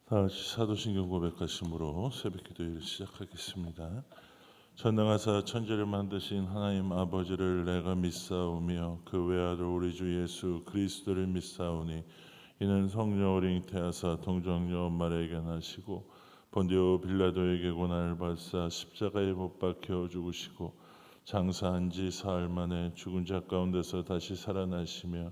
다 같이 사도신경 고백하심으로 새벽 기도회를 시작하겠습니다. 전능하사 천지를 만드신 하나님 아버지를 내가 믿사오며 그 외아들 우리 주 예수 그리스도를 믿사오니 이는 성령 잉태하사 동정녀 마리아에게 나시고 본디오 빌라도에게 고난을 받사 십자가에 못 박혀 죽으시고 장사한 지 사흘 만에 죽은 자 가운데서 다시 살아나시며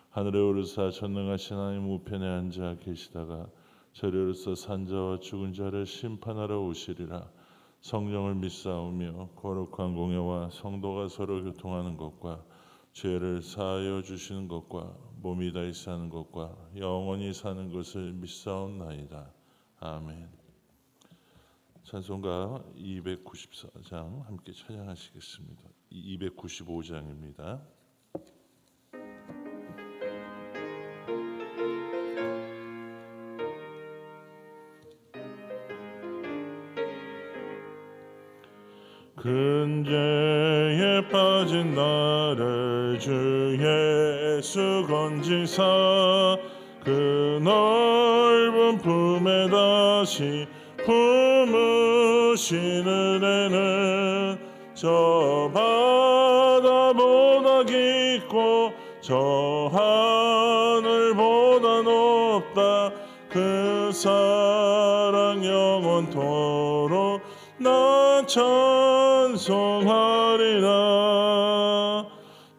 하늘에 오르사 전능하신 하나님 우편에 앉아 계시다가 저리로서 산자와 죽은 자를 심판하러 오시리라. 성령을 믿사오며 거룩한 공예와 성도가 서로 교통하는 것과 죄를 사하여 주시는 것과 몸이 다시 사는 것과 영원히 사는 것을 믿사옵나이다. 아멘. 찬송가 294장 함께 찬양하시겠습니다. 295장입니다. 근죄에 빠진 나를 주 예수 건지사 그 넓은 품에 다시 품으신 은혜는 저 바다보다 깊고 저 하늘보다 높다. 그 사랑 영원토록 나 찬송하리라.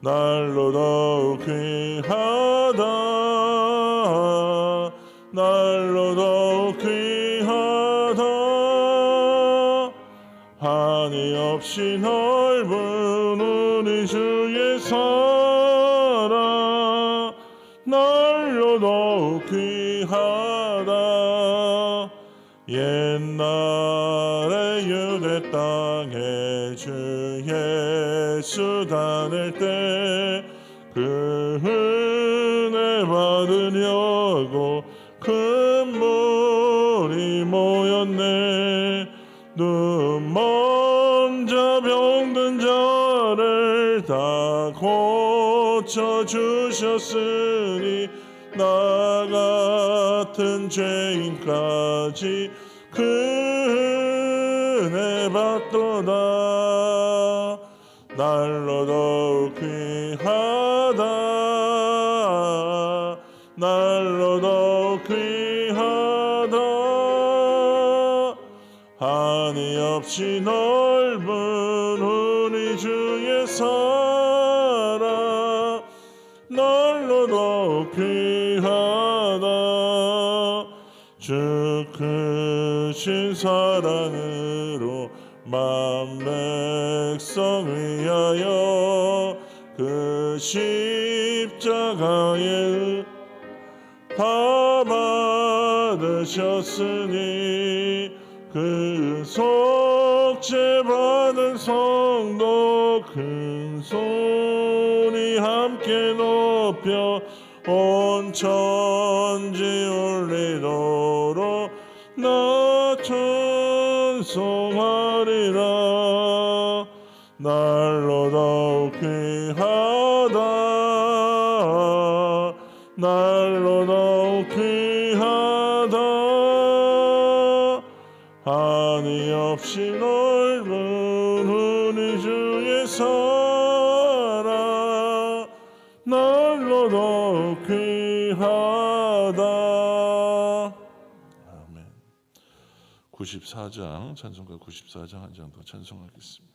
날로 더욱 귀하다. 날로 더욱 귀하다. 한이 없이 넓은 우리 주의 사랑 날로 더욱 귀하다. 옛날에 유대 땅에 주 예수 다닐 때 그 은혜 받으려고 큰 물이 모였네. 눈 먼저 병든 자를 다 고쳐주셨으니 나 같은 죄인까지 그 은혜 받도다. 날로 더욱 귀하다. 날로 더욱 귀하다. 한이 없이 넓은 우리 주의 사랑 날로 더욱 귀하다. 주 크신 사랑으로 만 백성 위하여 그 십자가에 다 받으셨으니 그 속죄 받은 성도 큰 소리 함께 높여 온 천지 울리도록 나 찬송하리라. 날로 더욱 귀하다. 날로 더욱 귀하다. 한이 없이 넓은 우리 주의 사랑 날로 더욱 귀하다. 아멘. 94장 찬송가 94장 한 장 더 찬송하겠습니다.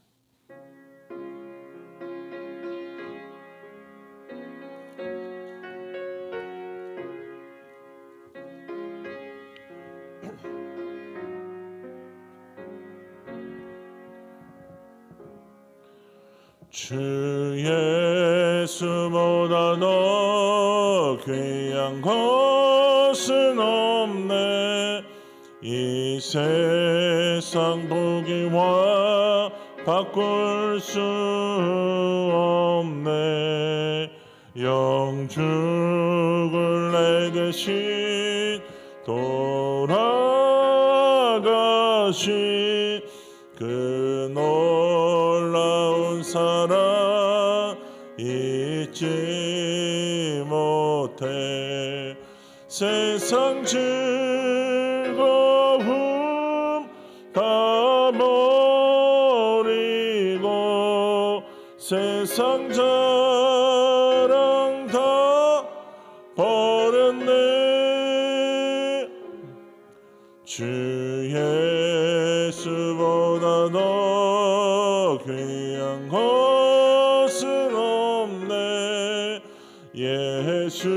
주 예수보다 더 귀한 것은 없네. 이 세상 보기와 바꿀 수 없네. 영죽을 내 대신 돌아가신 그 놀라운 사랑 잊지 못해. 세상 즐거움 즐거움 다 버리고 세상 자랑 다 버렸네. 주 예수보다 더 귀한 것은 없네. 예수밖에는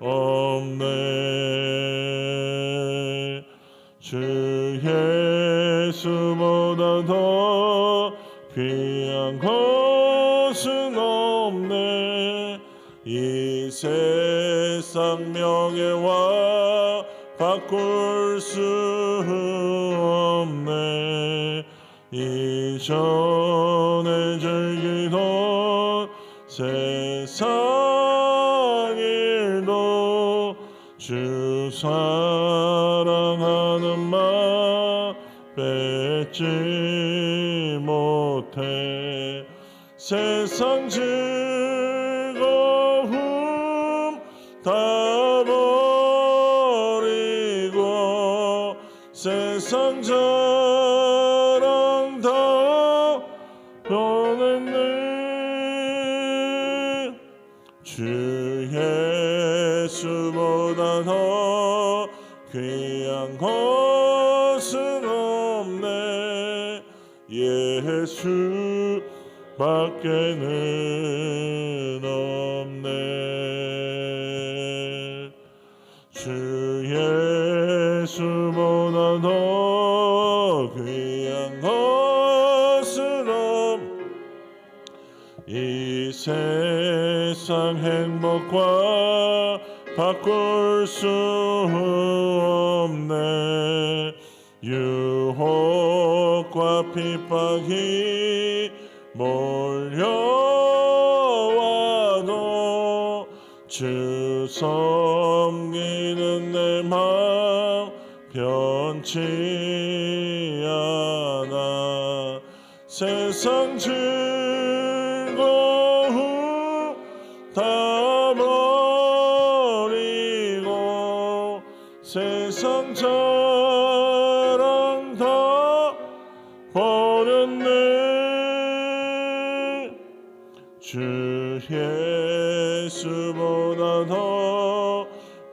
없네. 주 예수보다 더 귀한 것은 없네. 이 세상 명예와 바꿀 수 없네. 이전에 즐기던 세상 일도 주 사랑하는 마음 뺏지 못해. 세상 즐거움 다 버리고 세상 자랑 다 버렸네. 주 예수보다 더 귀한 것은 없네. 예수밖에는 없네. 주 예수보다 더 귀한 것은 없네. 이 세상 행복과 바꿀 수 없네. 유혹과 핍박이 몰려와도 주 섬기는 내 마음 변치 않아. 세상 즐거움 다 버리고 세상 자랑 다 버렸네. 주 예수보다 더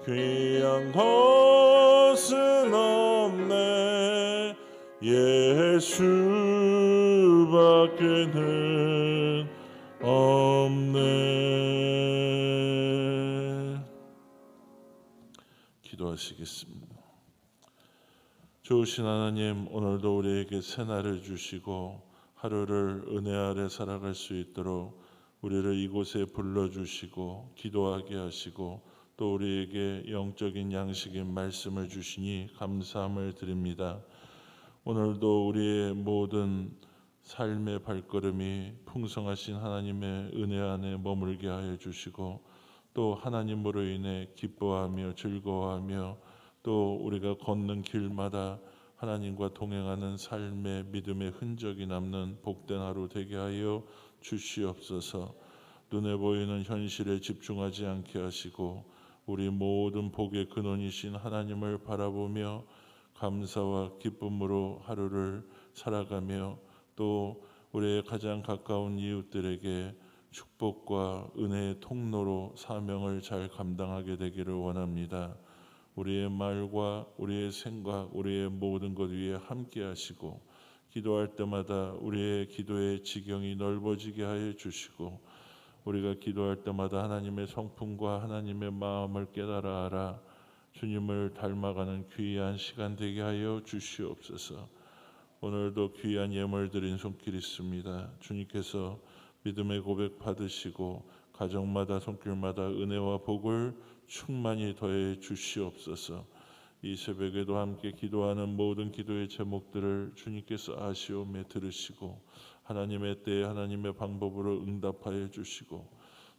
귀한 것은 없네. 예수밖에는 없네. 기도하시겠습니다. 좋으신 하나님, 오늘도 우리에게 새날을 주시고 하루를 은혜 아래 살아갈 수 있도록 우리를 이곳에 불러주시고 기도하게 하시고 또 우리에게 영적인 양식인 말씀을 주시니 감사함을 드립니다. 오늘도 우리의 모든 삶의 발걸음이 풍성하신 하나님의 은혜 안에 머물게 하여 주시고 또 하나님으로 인해 기뻐하며 즐거워하며 또 우리가 걷는 길마다 하나님과 동행하는 삶의 믿음의 흔적이 남는 복된 하루 되게 하여 주시옵소서. 눈에 보이는 현실에 집중하지 않게 하시고 우리 모든 복의 근원이신 하나님을 바라보며 감사와 기쁨으로 하루를 살아가며 또 우리의 가장 가까운 이웃들에게 축복과 은혜의 통로로 사명을 잘 감당하게 되기를 원합니다. 우리의 말과 우리의 생각, 우리의 모든 것 위에 함께 하시고 기도할 때마다 우리의 기도의 지경이 넓어지게 하여 주시고 우리가 기도할 때마다 하나님의 성품과 하나님의 마음을 깨달아 알아 주님을 닮아가는 귀한 시간 되게 하여 주시옵소서. 오늘도 귀한 예물 드린 손길 있습니다. 주님께서 믿음의 고백 받으시고 가정마다 손길마다 은혜와 복을 충만히 더해 주시옵소서. 이 새벽에도 함께 기도하는 모든 기도의 제목들을 주님께서 아시오며 들으시고 하나님의 때에 하나님의 방법으로 응답하여 주시고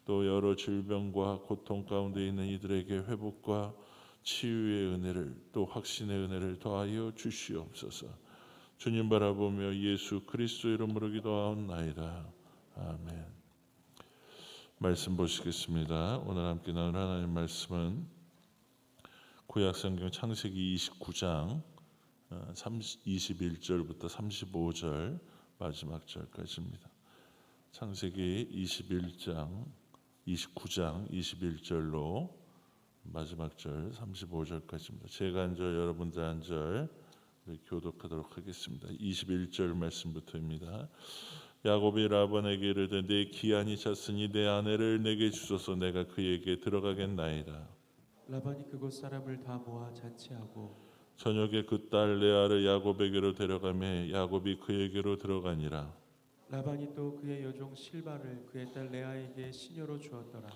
또 여러 질병과 고통 가운데 있는 이들에게 회복과 치유의 은혜를 또 확신의 은혜를 더하여 주시옵소서. 주님 바라보며 예수 그리스도 이름으로 기도하옵나이다. 아멘. 말씀 보시겠습니다. 오늘 함께 나눌 하나님 말씀은 구약성경 창세기 29장 21절부터 35절 마지막 절까지입니다. 창세기 29장 21절로 마지막 절 35절까지입니다. 제가 한 절, 여러분들 한 절 교독하도록 하겠습니다. 21절 말씀부터입니다. 야곱이 라반에게 이르되 내 기한이 찼으니 내 아내를 내게 주소서. 내가 그에게 들어가겠나이다. 라반이 그곳 사람을 다 모아 잔치하고 저녁에 그 딸 레아를 야곱에게로 데려가매 야곱이 그에게로 들어가니라. 라반이 또 그의 여종 실바를 그의 딸 레아에게 시녀로 주었더라.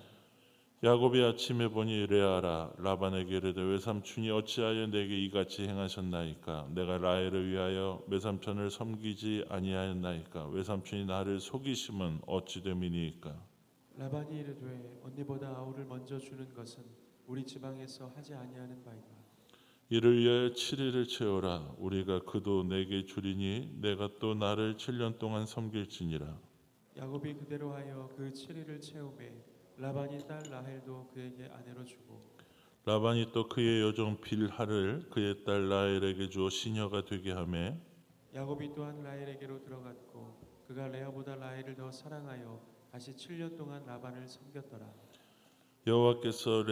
야곱이 아침에 보니 레아라. 라반에게 이르되 외삼촌이 어찌하여 내게 이같이 행하셨나이까? 내가 라헬을 위하여 외삼촌을 섬기지 아니하였나이까? 외삼촌이 나를 속이심은 어찌 됨이니이까? 라반이 이르되 언니보다 아우를 먼저 주는 것은 우리 지방에서 하지 아니하는 바이다. 이를 위하여 7일을 채우라. 우리가 그도 내게 주리니 내가 또 나를 7년 동안 섬길지니라. 야곱이 그대로 하여 그 7일을 채우매 라반이 딸 라헬도 그에게 아내로 주고 라반이 또 그의 여종 빌하를 그의 딸 라헬에게 주어 시녀가 되게 하매 야곱이 또한 라헬에게로 들어갔고 그가 레아보다 라헬을 더 사랑하여 다시 7년 동안 라반을 섬겼더라. 여호와께서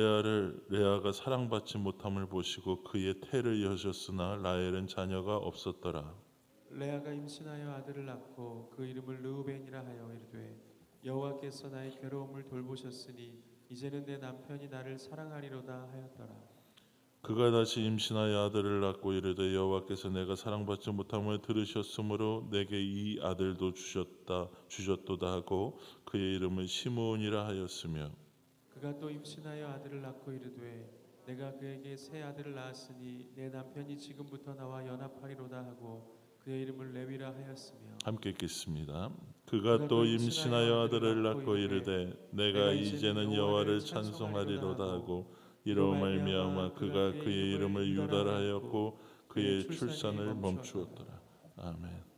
레아가 사랑받지 못함을 보시고 그의 태를 여셨으나 라헬은 자녀가 없었더라. 레아가 임신하여 아들을 낳고 그 이름을 르우벤이라 하여 이르되 여호와께서 나의 괴로움을 돌보셨으니 이제는 내 남편이 나를 사랑하리로다 하였더라. 그가 다시 임신하여 아들을 낳고 이르되 여호와께서 내가 사랑받지 못함을 들으셨으므로 내게 이 아들도 주셨도다 하고 그의 이름을 시므온이라 하였으며 그가 또 임신하여 아들을 낳고 이르되 내가 그에게 새 아들을 낳았으니 내 남편이 지금부터 나와 연합하리로다 하고 그의 이름을 레위라 하였으며 함께 읽겠습니다. 그가 또 임신하여 아들을 낳고 이르되 내가 이제는 여호와를 찬송하리로다 하고 이로 말미암아 그가 그의 이름을 유다라 하였고 그의 출산을 멈추었더라. 아멘.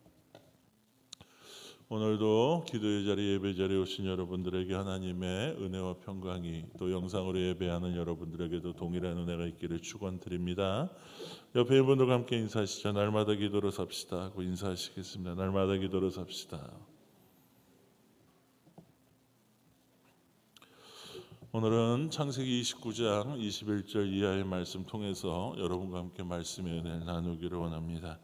오늘도 기도의 자리, 예배 자리에 오신 여러분들에게 하나님의 은혜와 평강이, 또 영상으로 예배하는 여러분들에게도 동일한 은혜가 있기를 축원드립니다. 옆에 있는 분들과 함께 인사하시죠. 날마다 기도로 삽시다 하고 인사하시겠습니다. 날마다 기도로 삽시다. 오늘은 창세기 29장 21절 이하의 말씀 통해서 여러분과 함께 말씀의 은혜를 나누기를 원합니다.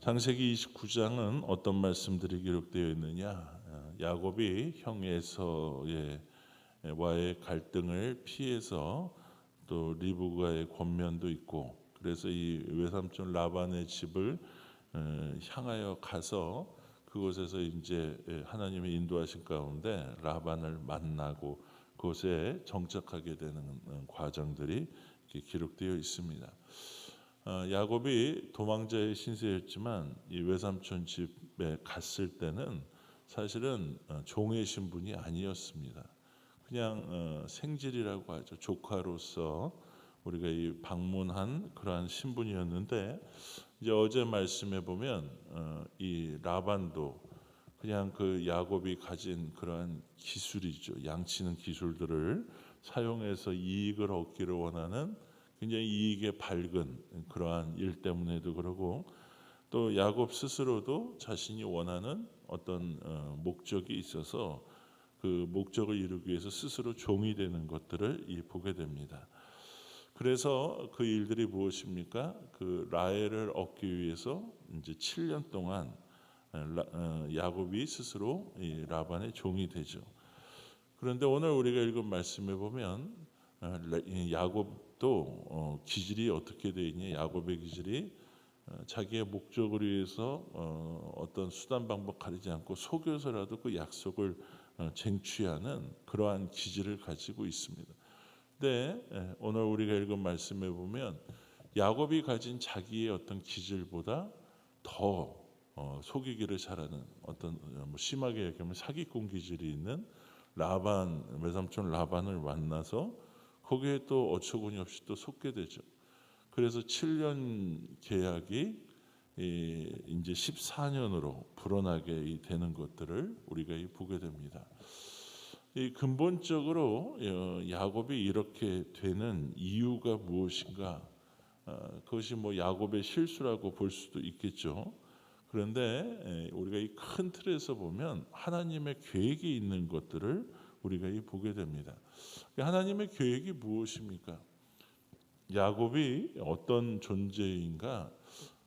창세기 29장은 어떤 말씀들이 기록되어 있느냐? 야곱이 형 에서와의 갈등을 피해서 또 리브가의 권면도 있고, 그래서 이 외삼촌 라반의 집을 향하여 가서 그곳에서 이제 하나님의 인도하신 가운데 라반을 만나고 그곳에 정착하게 되는 과정들이 기록되어 있습니다. 야곱이 도망자의 신세였지만 이 외삼촌 집에 갔을 때는 사실은 종의 신분이 아니었습니다. 그냥 생질이라고 하죠. 조카로서 우리가 이 방문한 그러한 신분이었는데, 이제 어제 말씀해 보면 이 라반도 그냥 그 야곱이 가진 그러한 기술이죠. 양치는 기술들을 사용해서 이익을 얻기를 원하는 굉장히 이익에 밝은 그러한 일 때문에도 그러고, 또 야곱 스스로도 자신이 원하는 어떤 목적이 있어서 그 목적을 이루기 위해서 스스로 종이 되는 것들을 보게 됩니다. 그래서 그 일들이 무엇입니까? 그 라헬을 얻기 위해서 이제 7년 동안 야곱이 스스로 이 라반의 종이 되죠. 그런데 오늘 우리가 읽은 말씀에 보면 야곱도 기질이 어떻게 되어 있냐? 야곱의 기질이 자기의 목적을 위해서 어떤 수단 방법 가리지 않고 속여서라도 그 약속을 쟁취하는 그러한 기질을 가지고 있습니다. 근데 오늘 우리가 읽은 말씀에 보면 야곱이 가진 자기의 어떤 기질보다 더 속이기를 잘하는 어떤 심하게 얘기하면 사기꾼 기질이 있는 라반, 외삼촌 라반을 만나서 거기에 또 어처구니 없이 또 속게 되죠. 그래서 7년 계약이 이제 14년으로 불어나게 되는 것들을 우리가 보게 됩니다. 이 근본적으로 야곱이 이렇게 되는 이유가 무엇인가? 그것이 뭐 야곱의 실수라고 볼 수도 있겠죠. 그런데 우리가 이 큰 틀에서 보면 하나님의 계획이 있는 것들을 우리가 보게 됩니다. 하나님의 계획이 무엇입니까? 야곱이 어떤 존재인가?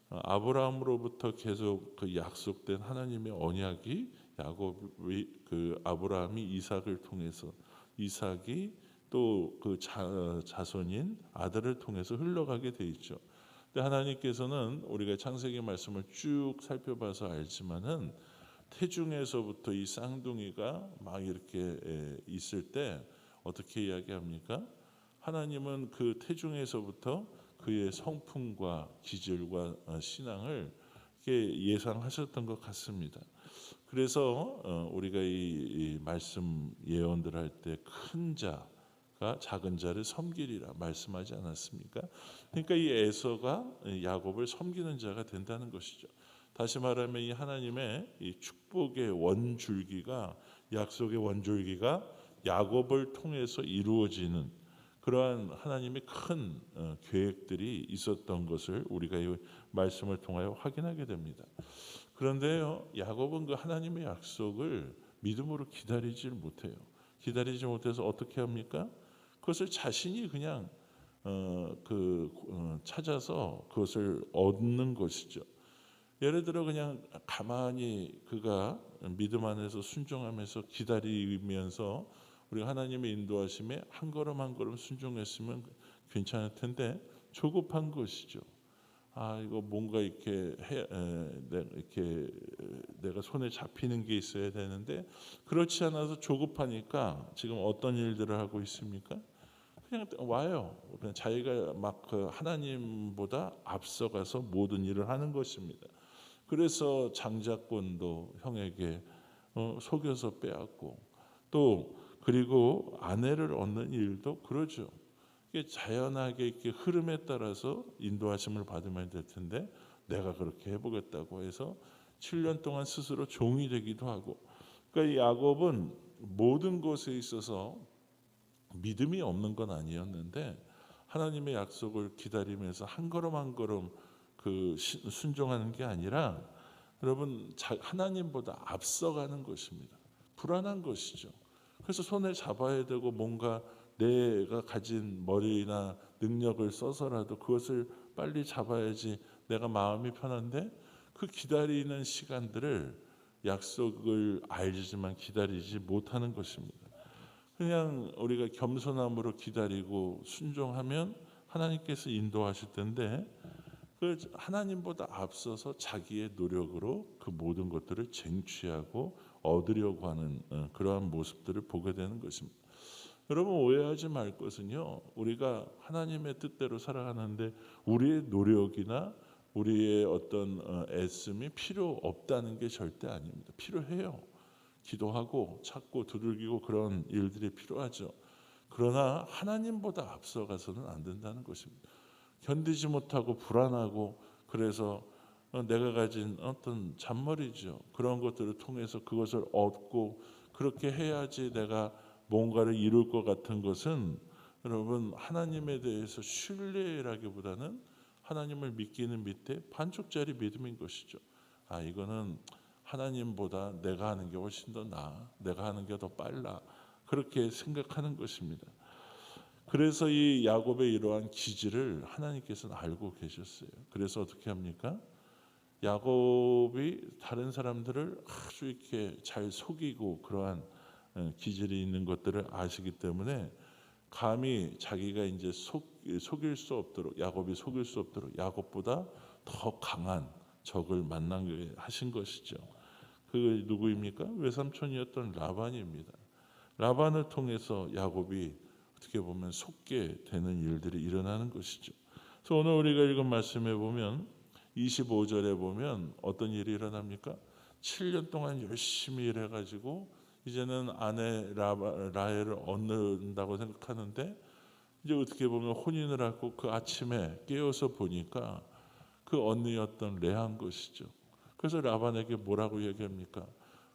아브라함으로부터 계속 그 약속된 하나님의 언약이 야곱이 그 아브라함이 이삭을 통해서 이삭이 또 그 자손인 아들을 통해서 흘러가게 돼 있죠. 근데 하나님께서는 우리가 창세기 말씀을 쭉 살펴봐서 알지만은 태중에서부터 이 쌍둥이가 막 이렇게 있을 때 어떻게 이야기합니까? 하나님은 그 태중에서부터 그의 성품과 기질과 신앙을 예상하셨던 것 같습니다. 그래서 우리가 이 말씀 예언들 할 때 큰 자가 작은 자를 섬기리라 말씀하지 않았습니까? 그러니까 이 에서가 야곱을 섬기는 자가 된다는 것이죠. 다시 말하면 이 하나님의 이 축복의 원줄기가 약속의 원줄기가 야곱을 통해서 이루어지는 그러한 하나님의 큰 계획들이 있었던 것을 우리가 이 말씀을 통하여 확인하게 됩니다. 그런데요, 야곱은 그 하나님의 약속을 믿음으로 기다리질 못해요. 기다리지 못해서 어떻게 합니까? 그것을 자신이 그냥 찾아서 그것을 얻는 것이죠. 예를 들어 그냥 가만히 그가 믿음 안에서 순종하면서 기다리면서 우리가 하나님의 인도하심에 한 걸음 한 걸음 순종했으면 괜찮을 텐데 조급한 것이죠. 이거 뭔가 이렇게 내가 손에 잡히는 게 있어야 되는데 그렇지 않아서 조급하니까 지금 어떤 일들을 하고 있습니까? 그냥 와요. 그냥 자기가 막 그 하나님보다 앞서가서 모든 일을 하는 것입니다. 그래서 장자권도 형에게 속여서 빼앗고 또 그리고 아내를 얻는 일도 그러죠. 이게 자연하게 이렇게 흐름에 따라서 인도하심을 받으면 될 텐데 내가 그렇게 해보겠다고 해서 7년 동안 스스로 종이 되기도 하고. 그러니까 이 야곱은 모든 것에 있어서 믿음이 없는 건 아니었는데 하나님의 약속을 기다리면서 한 걸음 한 걸음 순종하는 게 아니라 여러분 하나님보다 앞서가는 것입니다. 불안한 것이죠. 그래서 손에 잡아야 되고 뭔가 내가 가진 머리나 능력을 써서라도 그것을 빨리 잡아야지 내가 마음이 편한데 그 기다리는 시간들을 약속을 알지만 기다리지 못하는 것입니다. 그냥 우리가 겸손함으로 기다리고 순종하면 하나님께서 인도하실 텐데 그 하나님보다 앞서서 자기의 노력으로 그 모든 것들을 쟁취하고 얻으려고 하는 그러한 모습들을 보게 되는 것입니다. 여러분 오해하지 말 것은요. 우리가 하나님의 뜻대로 살아가는데 우리의 노력이나 우리의 어떤 애씀이 필요 없다는 게 절대 아닙니다. 필요해요. 기도하고 찾고 두들기고 그런 일들이 필요하죠. 그러나 하나님보다 앞서가서는 안 된다는 것입니다. 견디지 못하고 불안하고 그래서 내가 가진 어떤 잔머리죠. 그런 것들을 통해서 그것을 얻고 그렇게 해야지 내가 뭔가를 이룰 것 같은 것은 여러분 하나님에 대해서 신뢰라기보다는 하나님을 믿기는 밑에 반쪽짜리 믿음인 것이죠. 이거는 하나님보다 내가 하는 게 훨씬 더 나아. 내가 하는 게 더 빨라. 그렇게 생각하는 것입니다. 그래서 이 야곱의 이러한 기질을 하나님께서는 알고 계셨어요. 그래서 어떻게 합니까? 야곱이 다른 사람들을 아주 이렇게 잘 속이고 그러한 기질이 있는 것들을 아시기 때문에 감히 자기가 이제 속일 수 없도록 야곱이 속일 수 없도록 야곱보다 더 강한 적을 만나게 하신 것이죠. 그 누구입니까? 외삼촌이었던 라반입니다. 라반을 통해서 야곱이 어떻게 보면 속게 되는 일들이 일어나는 것이죠. 그래서 오늘 우리가 읽은 말씀에 보면 25절에 보면 어떤 일이 일어납니까? 7년 동안 열심히 일해가지고 이제는 아내 라헬을 얻는다고 생각하는데 이제 어떻게 보면 혼인을 하고 그 아침에 깨어서 보니까 그 언니였던 레아인 것이죠. 그래서 라반에게 뭐라고 얘기합니까?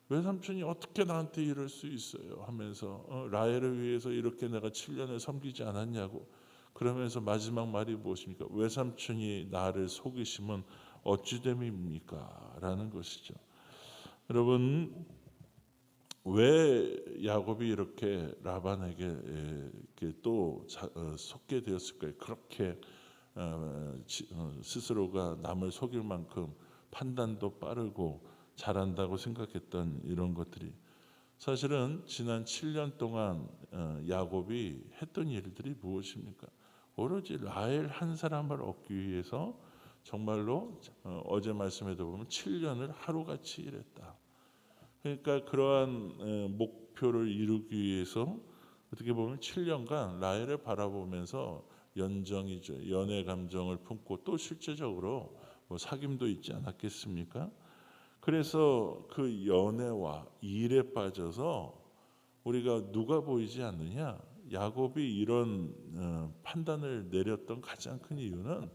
외삼촌이 어떻게 나한테 이럴 수 있어요 하면서 라헬을 위해서 이렇게 내가 7년을 섬기지 않았냐고. 그러면서 마지막 말이 무엇입니까? 외삼촌이 나를 속이시면 어찌 됨입니까? 라는 것이죠. 여러분, 왜 야곱이 이렇게 라반에게 이렇게 또 속게 되었을까요? 그렇게 스스로가 남을 속일 만큼 판단도 빠르고 잘한다고 생각했던 이런 것들이, 사실은 지난 7년 동안 야곱이 했던 일들이 무엇입니까? 오로지 라헬 한 사람을 얻기 위해서 정말로 어제 말씀에도 보면 7년을 하루같이 일했다. 그러니까 그러한 목표를 이루기 위해서 어떻게 보면 7년간 라헬을 바라보면서 연정이죠. 연애 감정을 품고 또 실제적으로 뭐 사귐도 있지 않았겠습니까? 그래서 그 연애와 일에 빠져서 우리가 누가 보이지 않느냐? 야곱이 이런 판단을 내렸던 가장 큰 이유는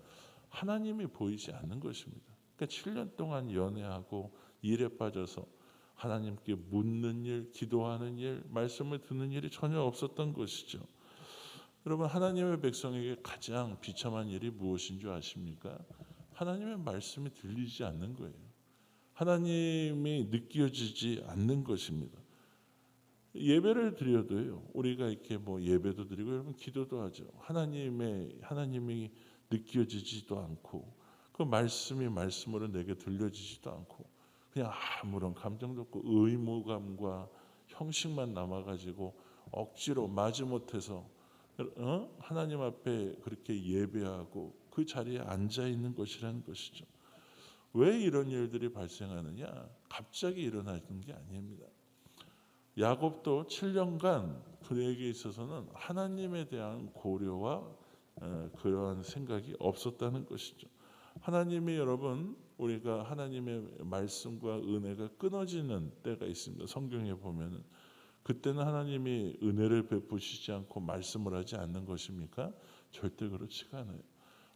하나님이 보이지 않는 것입니다. 그러니까 7년 동안 연애하고 일에 빠져서 하나님께 묻는 일, 기도하는 일, 말씀을 듣는 일이 전혀 없었던 것이죠. 여러분, 하나님의 백성에게 가장 비참한 일이 무엇인 줄 아십니까? 하나님의 말씀이 들리지 않는 거예요. 하나님이 느껴지지 않는 것입니다. 예배를 드려도요, 우리가 이렇게 뭐 예배도 드리고 여러분 기도도 하죠. 하나님이 느껴지지도 않고 그 말씀이 말씀으로 내게 들려지지도 않고 그냥 아무런 감정도 없고 의무감과 형식만 남아가지고 억지로 마지못해서 하나님 앞에 그렇게 예배하고 그 자리에 앉아 있는 것이라는 것이죠. 왜 이런 일들이 발생하느냐? 갑자기 일어나는 게 아닙니다. 야곱도 7년간 그에게 있어서는 하나님에 대한 고려와 그러한 생각이 없었다는 것이죠. 하나님이 여러분, 우리가 하나님의 말씀과 은혜가 끊어지는 때가 있습니다. 성경에 보면은 그때는 하나님이 은혜를 베푸시지 않고 말씀을 하지 않는 것입니까? 절대 그렇지가 않아요.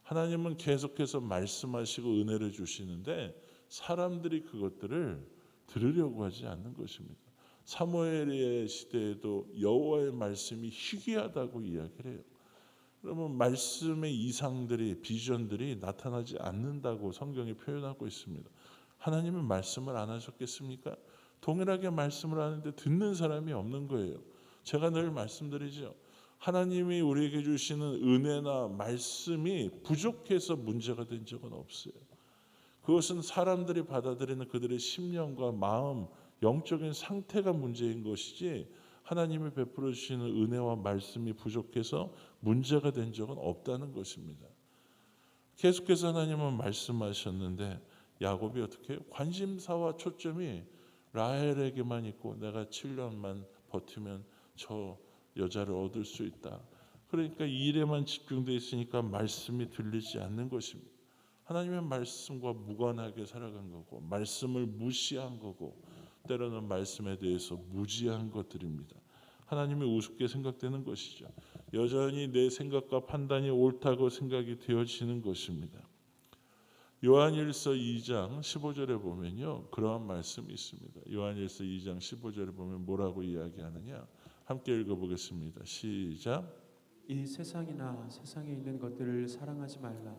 하나님은 계속해서 말씀하시고 은혜를 주시는데 사람들이 그것들을 들으려고 하지 않는 것입니다. 사무엘의 시대에도 여호와의 말씀이 희귀하다고 이야기를 해요. 그러면 말씀의 이상들이, 비전들이 나타나지 않는다고 성경이 표현하고 있습니다. 하나님은 말씀을 안 하셨겠습니까? 동일하게 말씀을 하는데 듣는 사람이 없는 거예요. 제가 늘 말씀드리죠. 하나님이 우리에게 주시는 은혜나 말씀이 부족해서 문제가 된 적은 없어요. 그것은 사람들이 받아들이는 그들의 심령과 마음, 영적인 상태가 문제인 것이지 하나님이 베풀어 주시는 은혜와 말씀이 부족해서 문제가 된 적은 없다는 것입니다. 계속해서 하나님은 말씀하셨는데 야곱이 어떻게 해요? 관심사와 초점이 라헬에게만 있고 내가 7년만 버티면 저 여자를 얻을 수 있다. 그러니까 일에만 집중되어 있으니까 말씀이 들리지 않는 것입니다. 하나님의 말씀과 무관하게 살아간 거고 말씀을 무시한 거고 때로는 말씀에 대해서 무지한 것들입니다. 하나님이 우습게 생각되는 것이죠. 여전히 내 생각과 판단이 옳다고 생각이 되어지는 것입니다. 요한일서 2장 15절에 보면요, 그러한 말씀이 있습니다. 요한일서 2장 15절에 보면 뭐라고 이야기하느냐? 함께 읽어보겠습니다. 시작. 이 세상이나 세상에 있는 것들을 사랑하지 말라.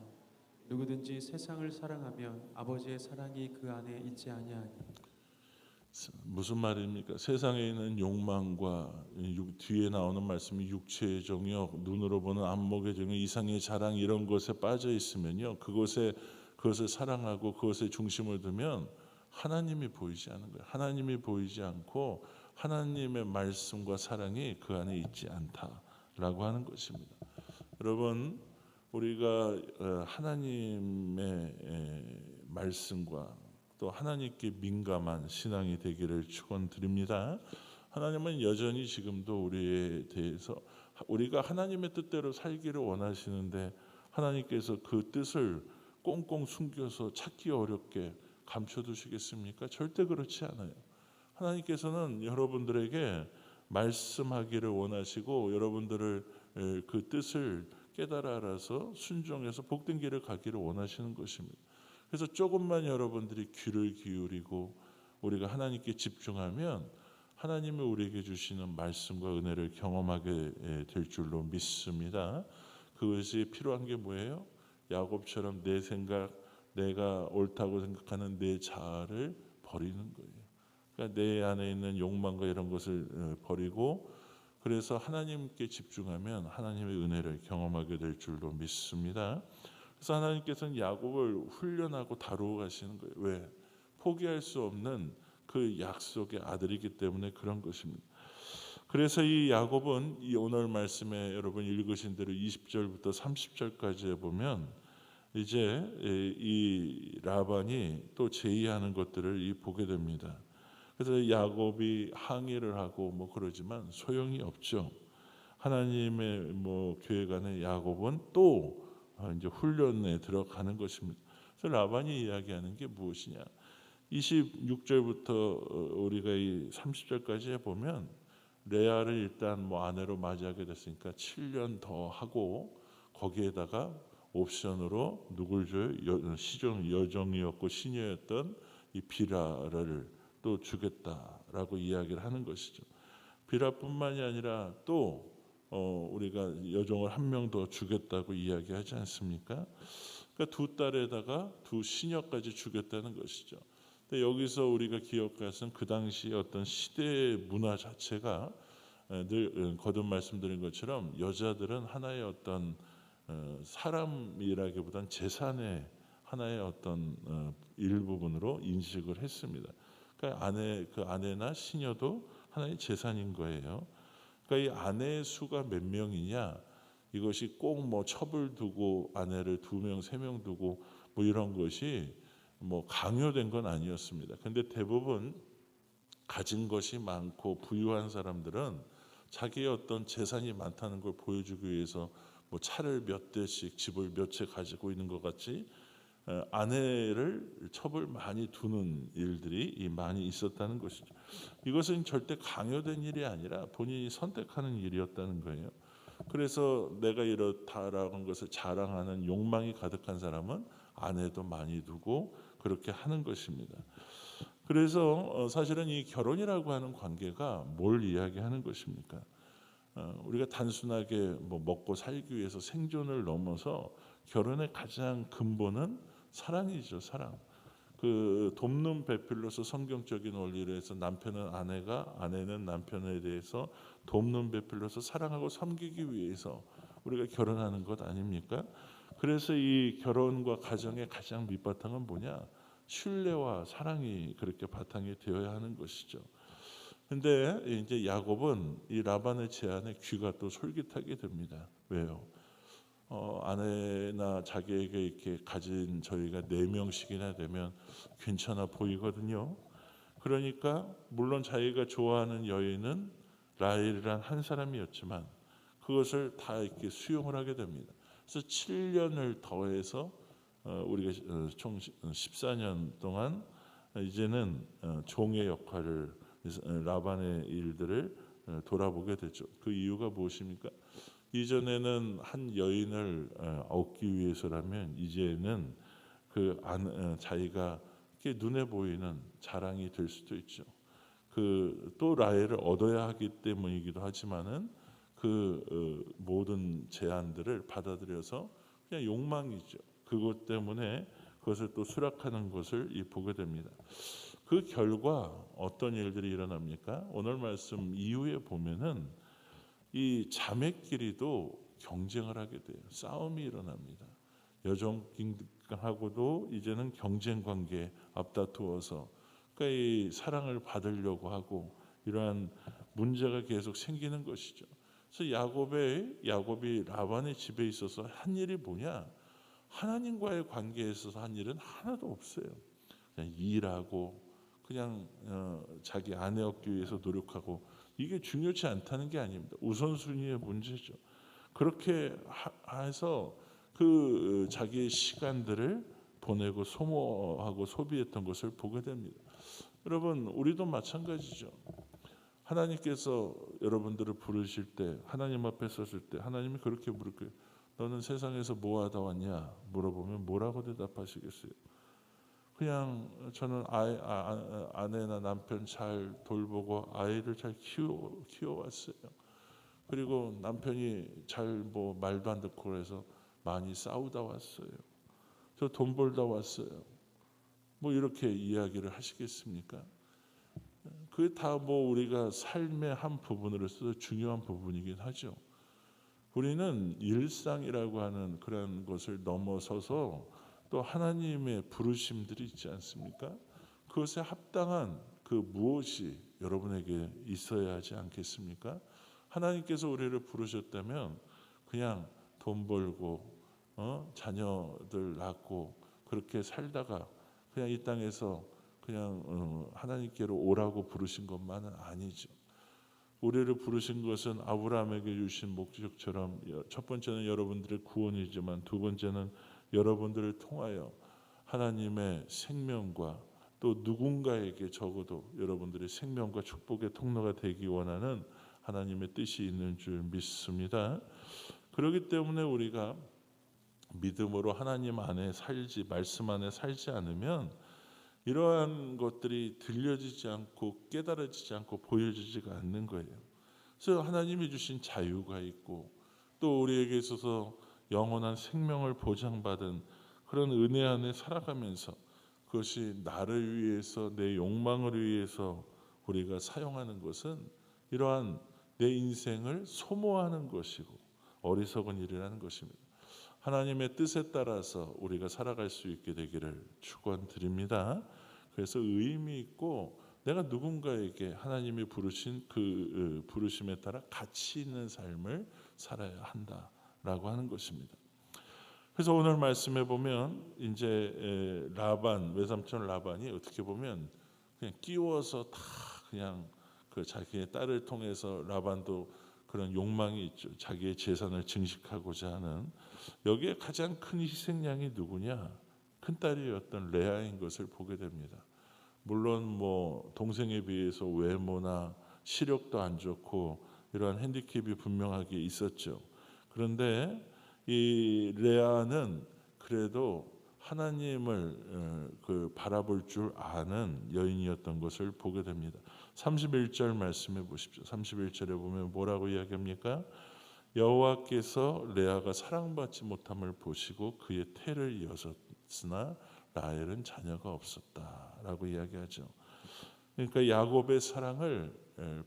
누구든지 세상을 사랑하면 아버지의 사랑이 그 안에 있지 아니하니. 무슨 말입니까? 세상에 있는 욕망과 뒤에 나오는 말씀이 육체의 정욕, 눈으로 보는 안목의 정욕, 이상의 자랑 이런 것에 빠져 있으면요, 그것을 사랑하고 그것에 중심을 두면 하나님이 보이지 않는 거예요. 하나님이 보이지 않고 하나님의 말씀과 사랑이 그 안에 있지 않다라고 하는 것입니다. 여러분, 우리가 하나님의 말씀과 또 하나님께 민감한 신앙이 되기를 축원드립니다. 하나님은 여전히 지금도 우리에 대해서 우리가 하나님의 뜻대로 살기를 원하시는데 하나님께서 그 뜻을 꽁꽁 숨겨서 찾기 어렵게 감춰두시겠습니까? 절대 그렇지 않아요. 하나님께서는 여러분들에게 말씀하기를 원하시고 여러분들을 그 뜻을 깨달아 알아서 순종해서 복된 길을 가기를 원하시는 것입니다. 그래서 조금만 여러분들이 귀를 기울이고 우리가 하나님께 집중하면 하나님이 우리에게 주시는 말씀과 은혜를 경험하게 될 줄로 믿습니다. 그것이 필요한 게 뭐예요? 야곱처럼 내 생각, 내가 옳다고 생각하는 내 자아를 버리는 거예요. 그러니까 내 안에 있는 욕망과 이런 것을 버리고, 그래서 하나님께 집중하면 하나님의 은혜를 경험하게 될 줄로 믿습니다. 그래서 하나님께서는 야곱을 훈련하고 다루어 가시는 거예요. 왜? 포기할 수 없는 그 약속의 아들이기 때문에 그런 것입니다. 그래서 이 야곱은 이 오늘 말씀에 여러분 읽으신 대로 20절부터 30절까지에 보면 이제 이 라반이 또 제의하는 것들을 보게 됩니다. 그래서 야곱이 항의를 하고 뭐 그러지만 소용이 없죠. 하나님의 계획 안에 야곱은 또 이제 훈련에 들어가는 것입니다. 그래서 라반이 이야기하는 게 무엇이냐? 26절부터 우리가 이 30절까지 보면 레아를 일단 아내로 맞이하게 됐으니까 7년 더 하고 거기에다가 옵션으로 누굴 줘요? 시종 여종이었고 시녀였던 이 비라를 또 주겠다라고 이야기를 하는 것이죠. 비라뿐만이 아니라 또 우리가 여종을 한 명 더 주겠다고 이야기하지 않습니까? 그러니까 두 딸에다가 두 시녀까지 주겠다는 것이죠. 근데 여기서 우리가 기억할 것은 그 당시 어떤 시대의 문화 자체가 늘 거듭 말씀드린 것처럼 여자들은 하나의 어떤 사람이라기보단 재산의 하나의 어떤 일부분으로 인식을 했습니다. 그러니까 그 아내나 시녀도 하나의 재산인 거예요. 그러니까 이 아내의 수가 몇 명이냐, 이것이 꼭 첩을 두고 아내를 2명, 3명 두고 이런 것이 강요된 건 아니었습니다. 근데 대부분 가진 것이 많고 부유한 사람들은 자기의 어떤 재산이 많다는 걸 보여주기 위해서 차를 몇 대씩 집을 몇 채 가지고 있는 것 같이 아내를 첩을 많이 두는 일들이 많이 있었다는 것이죠. 이것은 절대 강요된 일이 아니라 본인이 선택하는 일이었다는 거예요. 그래서 내가 이렇다라는 것을 자랑하는 욕망이 가득한 사람은 아내도 많이 두고 그렇게 하는 것입니다. 그래서 사실은 이 결혼이라고 하는 관계가 뭘 이야기하는 것입니까? 우리가 단순하게 먹고 살기 위해서 생존을 넘어서 결혼의 가장 근본은 사랑이죠. 사랑. 그 돕는 배필로서 성경적인 원리로 해서 남편은 아내가, 아내는 남편에 대해서 돕는 배필로서 사랑하고 섬기기 위해서 우리가 결혼하는 것 아닙니까? 그래서 이 결혼과 가정의 가장 밑바탕은 뭐냐? 신뢰와 사랑이 그렇게 바탕이 되어야 하는 것이죠. 근데 이제 야곱은 이 라반의 제안에 귀가 또 솔깃하게 됩니다. 왜요? 아내나 자기에게 이렇게 가진 저희가 4명씩이나 되면 괜찮아 보이거든요. 그러니까 물론 자기가 좋아하는 여인은 라헬이란 한 사람이었지만 그것을 다 이렇게 수용을 하게 됩니다. 그래서 7년을 더해서 우리가 총 14년 동안 이제는 종의 역할을, 라반의 일들을 돌아보게 되죠. 그 이유가 무엇입니까? 이전에는 한 여인을 얻기 위해서라면 이제는 자기가 눈에 보이는 자랑이 될 수도 있죠. 또 라헬을 얻어야 하기 때문이기도 하지만은 모든 제안들을 받아들여서 그냥 욕망이죠. 그것 때문에 그것을 또 수락하는 것을 보게 됩니다. 그 결과 어떤 일들이 일어납니까? 오늘 말씀 이후에 보면은 이 자매끼리도 경쟁을 하게 돼요. 싸움이 일어납니다. 여종하고도 이제는 경쟁 관계에 앞다투어서 그러니까 이 사랑을 받으려고 하고 이러한 문제가 계속 생기는 것이죠. 그래서 야곱이 라반의 집에 있어서 한 일이 뭐냐? 하나님과의 관계에 있어서 한 일은 하나도 없어요. 그냥 일하고 그냥 자기 아내 얻기 위해서 노력하고, 이게 중요치 않다는 게 아닙니다. 우선순위의 문제죠. 그렇게 해서 자기의 시간들을 보내고 소모하고 소비했던 것을 보게 됩니다. 여러분, 우리도 마찬가지죠. 하나님께서 여러분들을 부르실 때, 하나님 앞에 섰을 때 하나님이 그렇게 물을 거예요. 너는 세상에서 뭐 하다 왔냐 물어보면 뭐라고 대답하시겠어요? 그냥 저는 아내나 남편 잘 돌보고 아이를 잘 키워왔어요. 그리고 남편이 잘 뭐 말도 안 듣고 그래서 많이 싸우다 왔어요. 저 돈 벌다 왔어요. 뭐 이렇게 이야기를 하시겠습니까? 그게 다 뭐 우리가 삶의 한 부분으로서 중요한 부분이긴 하죠. 우리는 일상이라고 하는 그런 것을 넘어서서 또 하나님의 부르심들이 있지 않습니까? 그것에 합당한 그 무엇이 여러분에게 있어야 하지 않겠습니까? 하나님께서 우리를 부르셨다면 그냥 돈 벌고 자녀들 낳고 그렇게 살다가 그냥 이 땅에서 그냥 하나님께로 오라고 부르신 것만은 아니죠. 우리를 부르신 것은 아브라함에게 주신 목적처럼 첫 번째는 여러분들의 구원이지만 두 번째는 여러분들을 통하여 하나님의 생명과 또 누군가에게 적어도 여러분들의 생명과 축복의 통로가 되기 원하는 하나님의 뜻이 있는 줄 믿습니다. 그렇기 때문에 우리가 믿음으로 하나님 안에 살지, 말씀 안에 살지 않으면 이러한 것들이 들려지지 않고 깨달아지지 않고 보여지지가 않는 거예요. 그래서 하나님이 주신 자유가 있고 또 우리에게 있어서 영원한 생명을 보장받은 그런 은혜 안에 살아가면서 그것이 나를 위해서 내 욕망을 위해서 우리가 사용하는 것은 이러한 내 인생을 소모하는 것이고 어리석은 일이라는 것입니다. 하나님의 뜻에 따라서 우리가 살아갈 수 있게 되기를 축원드립니다. 그래서 의미 있고 내가 누군가에게 하나님이 부르신 그 부르심에 따라 가치 있는 삶을 살아야 한다라고 하는 것입니다. 그래서 오늘 말씀에 보면 이제 라반 외삼촌 라반이 어떻게 보면 그냥 끼워서 다 그냥 그 자기의 딸을 통해서 라반도 그런 욕망이 있죠. 자기의 재산을 증식하고자 하는 여기에 가장 큰 희생양이 누구냐? 큰 딸이었던 레아인 것을 보게 됩니다. 물론 뭐 동생에 비해서 외모나 시력도 안 좋고 이러한 핸디캡이 분명하게 있었죠. 그런데 이 레아는 그래도 하나님을 바라볼 줄 아는 여인이었던 것을 보게 됩니다. 31절 말씀해 보십시오. 31절에 보면 뭐라고 이야기합니까? 여호와께서 레아가 사랑받지 못함을 보시고 그의 태를 여셨으나 라헬은 자녀가 없었다라고 이야기하죠. 그러니까 야곱의 사랑을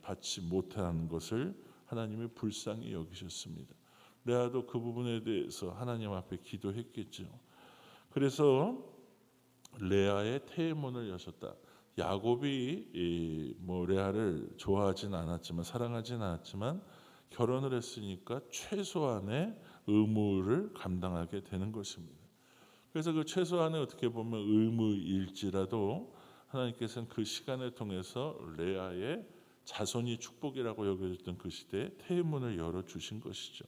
받지 못한 것을 하나님이 불쌍히 여기셨습니다. 레아도 그 부분에 대해서 하나님 앞에 기도했겠죠. 그래서 레아의 태의 문을 여셨다. 야곱이 뭐 레아를 좋아하진 않았지만 사랑하진 않았지만 결혼을 했으니까 최소한의 의무를 감당하게 되는 것입니다. 그래서 그 최소한의 어떻게 보면 의무일지라도 하나님께서는 그 시간을 통해서 레아의 자손이 축복이라고 여겨졌던 그 시대에 태의 문을 열어주신 것이죠.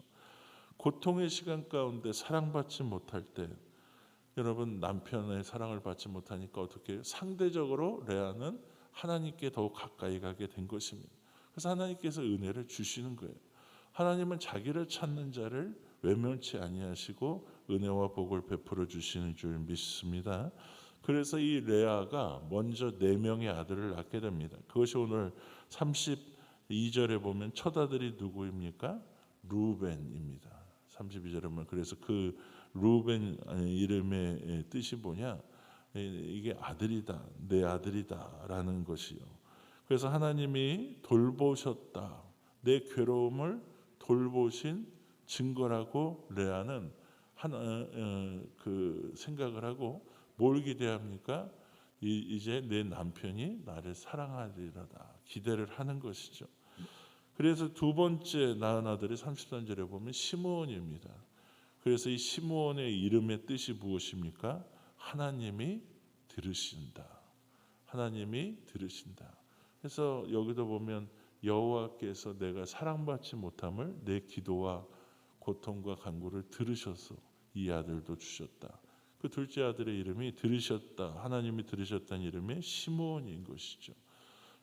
고통의 시간 가운데 사랑받지 못할 때 여러분 남편의 사랑을 받지 못하니까 어떻게 상대적으로 레아는 하나님께 더욱 가까이 가게 된 것입니다. 그래서 하나님께서 은혜를 주시는 거예요. 하나님은 자기를 찾는 자를 외면치 아니하시고 은혜와 복을 베풀어 주시는 줄 믿습니다. 그래서 이 레아가 먼저 4명의 아들을 낳게 됩니다. 그것이 오늘 32절에 보면 첫 아들이 누구입니까? 루벤입니다. 32절에 보면 그래서 그 루벤 이름의 뜻이 뭐냐? 이게 아들이다, 내 아들이다라는 것이요. 그래서 하나님이 돌보셨다, 내 괴로움을 돌보신 증거라고 레아는 그 생각을 하고 뭘 기대합니까? 이제 내 남편이 나를 사랑하리라다 기대를 하는 것이죠. 그래서 두 번째 낳은 아들이 33절에 보면 시므온입니다. 그래서 이 시므온의 이름의 뜻이 무엇입니까? 하나님이 들으신다. 하나님이 들으신다. 그래서 여기도 보면 여호와께서 내가 사랑받지 못함을 내 기도와 고통과 간구를 들으셔서 이 아들도 주셨다. 그 둘째 아들의 이름이 들으셨다. 하나님이 들으셨다는 이름이 시므온인 것이죠.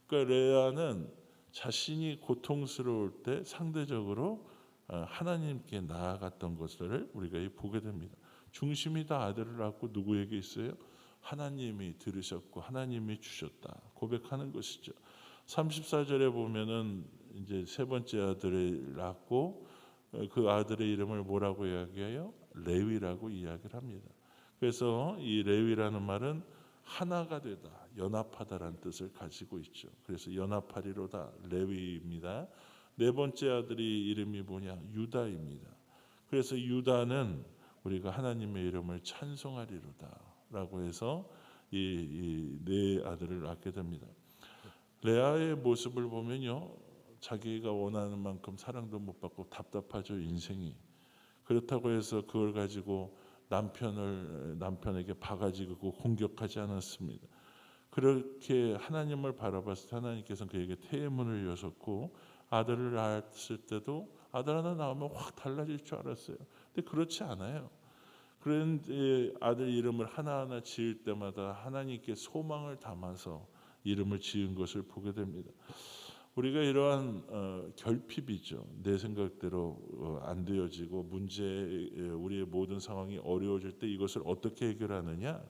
그러니까 레아는 자신이 고통스러울 때 상대적으로 하나님께 나아갔던 것을 우리가 보게 됩니다. 중심이 다 아들을 낳고 누구에게 있어요? 하나님이 들으셨고 하나님이 주셨다 고백하는 것이죠. 34절에 보면은 이제 세 번째 아들을 낳고 그 아들의 이름을 뭐라고 이야기해요? 레위라고 이야기를 합니다. 그래서 이 레위라는 말은 하나가 되다, 연합하다라는 뜻을 가지고 있죠. 그래서 연합하리로다, 레위입니다. 네 번째 아들이 이름이 뭐냐? 유다입니다. 그래서 유다는 우리가 하나님의 이름을 찬송하리로다라고 해서 이 네 아들을 낳게 됩니다. 레아의 모습을 보면요, 자기가 원하는 만큼 사랑도 못 받고 답답하죠, 인생이. 그렇다고 해서 그걸 가지고 남편에게 바가지 긁고 공격하지 않았습니다. 그렇게 하나님을 바라봤을 때 하나님께서는 그에게 태문을 여셨고, 아들을 낳았을 때도 아들 하나 낳으면 확 달라질 줄 알았어요. 근데 그렇지 않아요. 그런데 아들 이름을 하나하나 지을 때마다 하나님께 소망을 담아서 이름을 지은 것을 보게 됩니다. 우리가 이러한 결핍이죠. 내 생각대로 안 되어지고 우리의 모든 상황이 어려워질 때 이것을 어떻게 해결하느냐?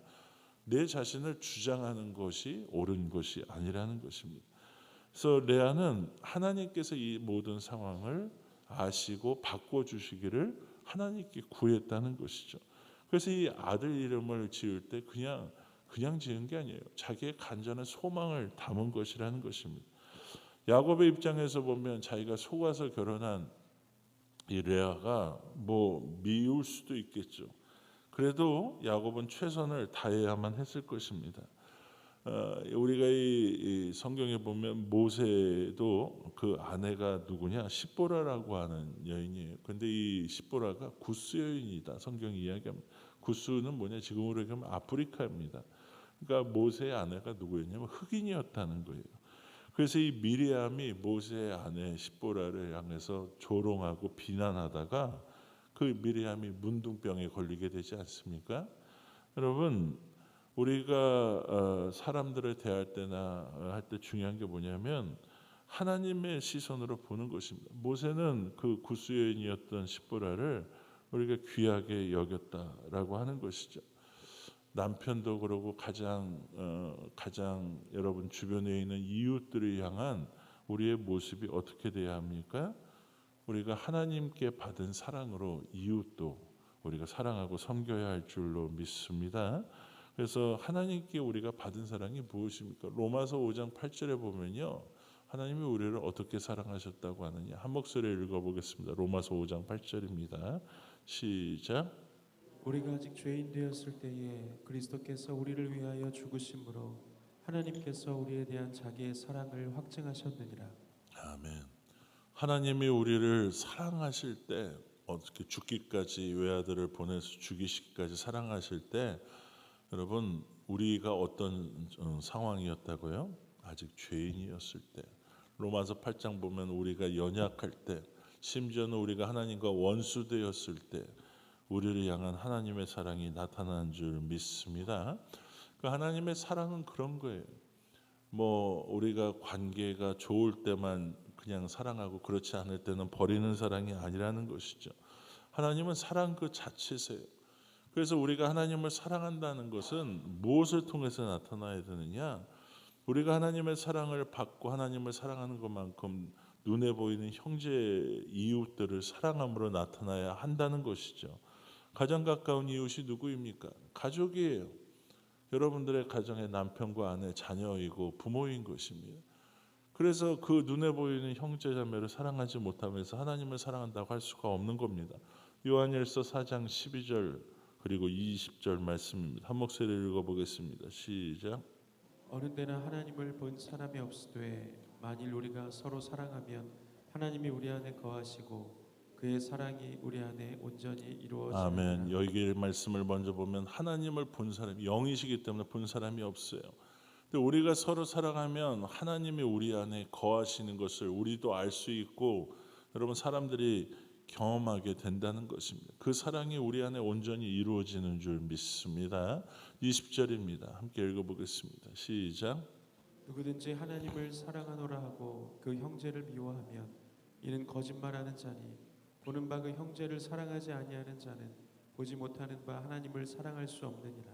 내 자신을 주장하는 것이 옳은 것이 아니라는 것입니다. 그래서 레아는 하나님께서 이 모든 상황을 아시고 바꿔주시기를 하나님께 구했다는 것이죠. 그래서 이 아들 이름을 지을 때 그냥 지은 게 아니에요. 자기의 간절한 소망을 담은 것이라는 것입니다. 야곱의 입장에서 보면 자기가 속아서 결혼한 이 레아가 미울 수도 있겠죠. 그래도 야곱은 최선을 다해야만 했을 것입니다. 우리가 이 성경에 보면 모세도 그 아내가 누구냐? 십보라라고 하는 여인이에요. 근데 이 십보라가 구스 여인이다. 성경이 이야기합니다. 구스는 뭐냐? 지금으로 얘기하면 아프리카입니다. 그러니까 모세의 아내가 누구였냐면 흑인이었다는 거예요. 그래서 이 미리암이 모세의 아내 십보라를 향해서 조롱하고 비난하다가 그 미리암이 문둥병에 걸리게 되지 않습니까? 여러분, 우리가 사람들을 대할 때나 할 때 중요한 게 뭐냐면 하나님의 시선으로 보는 것입니다. 모세는 그 구스 여인이었던 십보라를 우리가 귀하게 여겼다라고 하는 것이죠. 남편도 그러고 가장 여러분 주변에 있는 이웃들을 향한 우리의 모습이 어떻게 돼야 합니까? 우리가 하나님께 받은 사랑으로 이웃도 우리가 사랑하고 섬겨야 할 줄로 믿습니다. 그래서 하나님께 우리가 받은 사랑이 무엇입니까? 로마서 5장 8절에 보면요, 하나님이 우리를 어떻게 사랑하셨다고 하느냐, 한 목소리에 읽어보겠습니다. 로마서 5장 8절입니다. 시작. 우리가 아직 죄인 되었을 때에 그리스도께서 우리를 위하여 죽으심으로 하나님께서 우리에 대한 자기의 사랑을 확증하셨느니라. 아멘. 하나님이 우리를 사랑하실 때, 어떻게 죽기까지 외아들을 보내서 죽이시기까지 사랑하실 때, 여러분, 우리가 어떤 상황이었다고요? 아직 죄인이었을 때. 로마서 8장 보면 우리가 연약할 때, 심지어는 우리가 하나님과 원수 되었을 때 우리를 향한 하나님의 사랑이 나타나는 줄 믿습니다. 그 하나님의 사랑은 그런 거예요. 우리가 관계가 좋을 때만 그냥 사랑하고 그렇지 않을 때는 버리는 사랑이 아니라는 것이죠. 하나님은 사랑 그 자체세요. 그래서 우리가 하나님을 사랑한다는 것은 무엇을 통해서 나타나야 되느냐? 우리가 하나님의 사랑을 받고 하나님을 사랑하는 것만큼 눈에 보이는 형제 이웃들을 사랑함으로 나타나야 한다는 것이죠. 가장 가까운 이웃이 누구입니까? 가족이에요. 여러분들의 가정의 남편과 아내, 자녀이고 부모인 것입니다. 그래서 그 눈에 보이는 형제 자매를 사랑하지 못하면서 하나님을 사랑한다고 할 수가 없는 겁니다. 요한일서 4장 12절 그리고 20절 말씀입니다. 한 목소리를 읽어보겠습니다. 시작. 어느 때나 하나님을 본 사람이 없으되 만일 우리가 서로 사랑하면 하나님이 우리 안에 거하시고 그의 사랑이 우리 안에 온전히 이루어지느니라. 아멘. 여기 말씀을 먼저 보면 하나님을 본 사람이 영이시기 때문에 본 사람이 없어요. 근데 우리가 서로 사랑하면 하나님이 우리 안에 거하시는 것을 우리도 알 수 있고, 여러분, 사람들이 경험하게 된다는 것입니다. 그 사랑이 우리 안에 온전히 이루어지는 줄 믿습니다. 20절입니다. 함께 읽어보겠습니다. 시작. 누구든지 하나님을 사랑하노라 하고 그 형제를 미워하면 이는 거짓말하는 자니 보는 바 그 형제를 사랑하지 아니하는 자는 보지 못하는 바 하나님을 사랑할 수 없느니라.